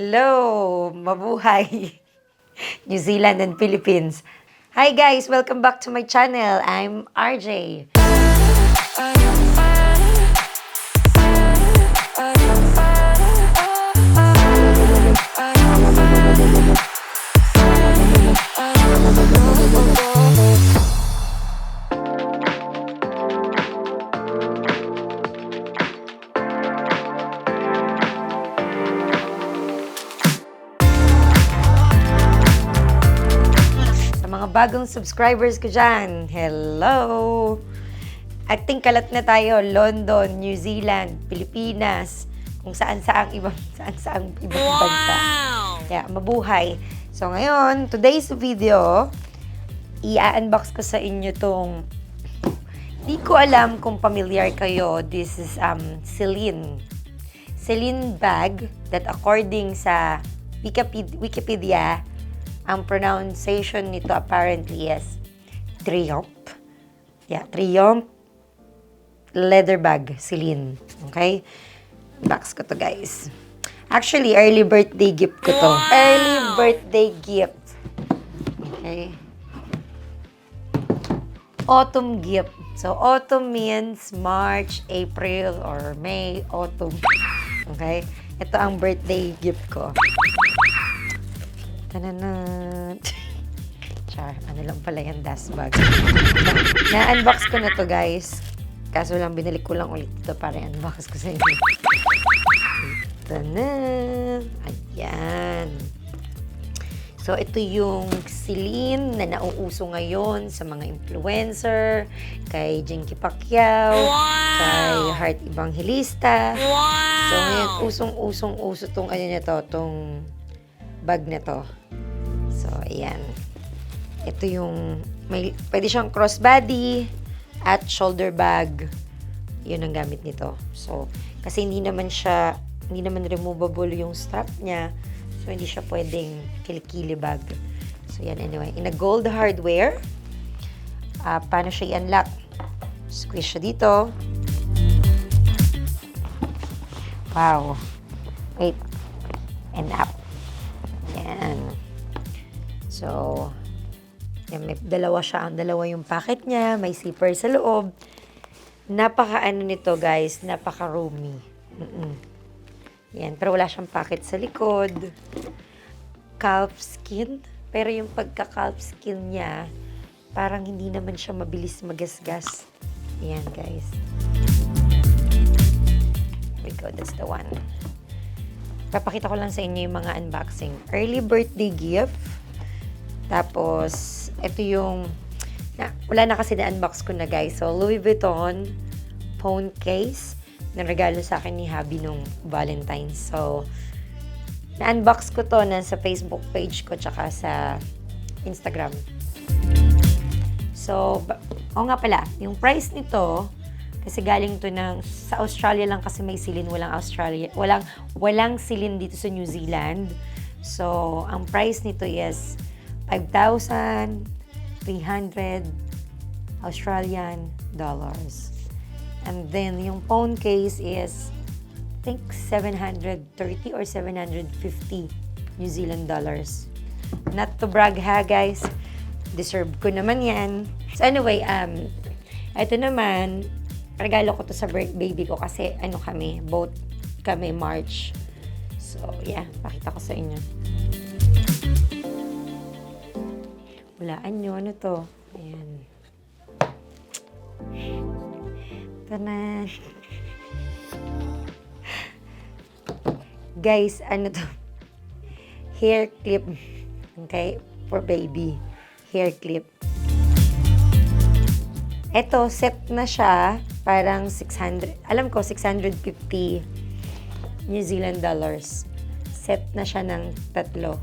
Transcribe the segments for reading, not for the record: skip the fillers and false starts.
Hello! Mabuhay! New Zealand and Philippines. Hi guys! Welcome back to my channel. I'm RJ. Mga bagong subscribers ko dyan, hello! Acting kalat na tayo, London, New Zealand, Pilipinas, kung saan-saang ibang bansa. Kaya, mabuhay. So ngayon, today's video, i-unbox ko sa inyo tong, di ko alam kung familiar kayo, this is Celine bag that according sa Wikipedia, ang pronunciation nito apparently is Triomphe. Yeah, Triomphe leather bag, Celine. Okay? Box ko to, guys. Actually, early birthday gift ko to. Wow! Early birthday gift. Okay? Autumn gift. So, autumn means March, April, or May, autumn. Okay? Ito ang birthday gift ko. Tananan. Char, ano lang pala yung dust bag. Na-unbox ko na to, guys. Kaso lang, binalik ko lang ulit ito para i-unbox ko sa inyo. Tanan. Ayan. So, ito yung Celine na nauuso ngayon sa mga influencer, kay Jinky Pacquiao, kay Heart Evangelista. So, ngayon, usong-uso tong ano na to, tong bag na to. So, ayan. Ito yung, pwede siyang crossbody at shoulder bag. Yun ang gamit nito. So, kasi hindi naman removable yung strap niya. So, hindi siya pwedeng kilikili bag. So, yan anyway. In a gold hardware. Paano siya i-unlock? Squeeze siya dito. Wow. Wait. And up. Yan. So, yan, may dalawa yung packet niya, may zipper sa loob. Napaka-ano nito, guys, napaka-roomy. Yan, pero wala siyang packet sa likod. Calf skin, pero yung pagka-calf skin niya, parang hindi naman siya mabilis magasgas. Yan, guys. There we go, that's the one. Papakita ko lang sa inyo yung mga unboxing. Early birthday gift. Tapos, ito yung, wala na kasi na-unbox ko na, guys. So, Louis Vuitton phone case na regalo sa akin ni Habi nung Valentine's. So, na-unbox ko to na sa Facebook page ko tsaka sa Instagram. So, nga pala, yung price nito, kasi galing to sa Australia lang kasi may Celine, walang Celine dito sa New Zealand. So, ang price nito is 5,300 Australian dollars. And then, yung phone case is, I think, 730 or 750 New Zealand dollars. Not to brag ha, guys. Deserve ko naman yan. So, anyway, ito naman, regalo ko to sa baby ko kasi both kami March. So, yeah, pakita ko sa inyo. Walaan nyo, ano to? Ayan. Tanan. Guys, ano to? Hair clip. Okay? For baby. Hair clip. Ito, set na siya. Parang 600, alam ko 650 New Zealand dollars. Set na siya ng 3.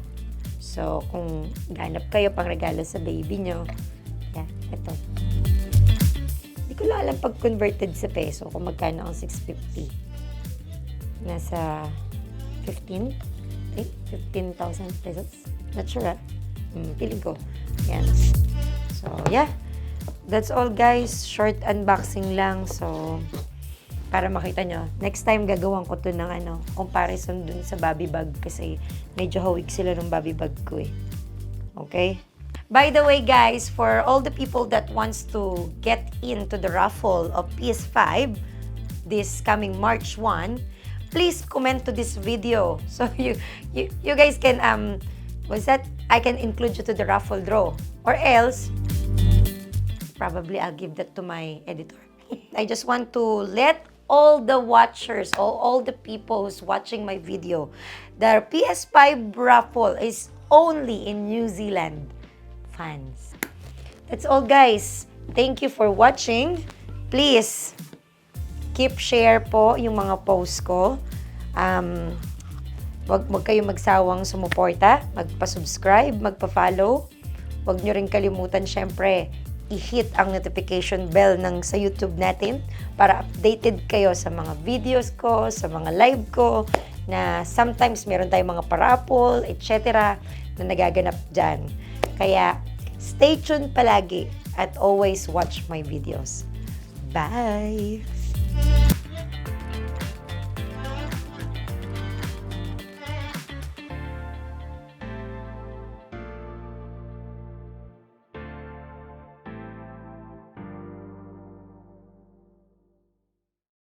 So, kung ganap kayo pang regalo sa baby nyo, yeah, ito. Hindi ko lang alam pag converted sa peso kung magkano ang 650. Nasa 15,000 pesos. Not sure, feeling ko. Yan. So, yeah. That's all, guys. Short unboxing lang. So, Para makita nyo. Next time, gagawan ko to ng comparison dun sa Bobby bag kasi medyo hawig sila ng Bobby bag ko eh. Okay? By the way, guys, for all the people that wants to get into the raffle of PS5 this coming March 1, please comment to this video. So you guys can, I can include you to the raffle draw. Or else, probably I'll give that to my editor. I just want to let all the watchers, all the people who's watching my video, the PS5 raffle is only in New Zealand fans. That's all, guys. Thank you for watching. Please, keep share po yung mga posts ko. Wag kayong magsawang sumuporta, magpa-subscribe, magpa-follow. Wag nyo rin kalimutan, syempre, i-hit ang notification bell sa YouTube natin para updated kayo sa mga videos ko, sa mga live ko, na sometimes meron tayong mga parapol, etc. na nagaganap dyan. Kaya, stay tuned palagi at always watch my videos. Bye!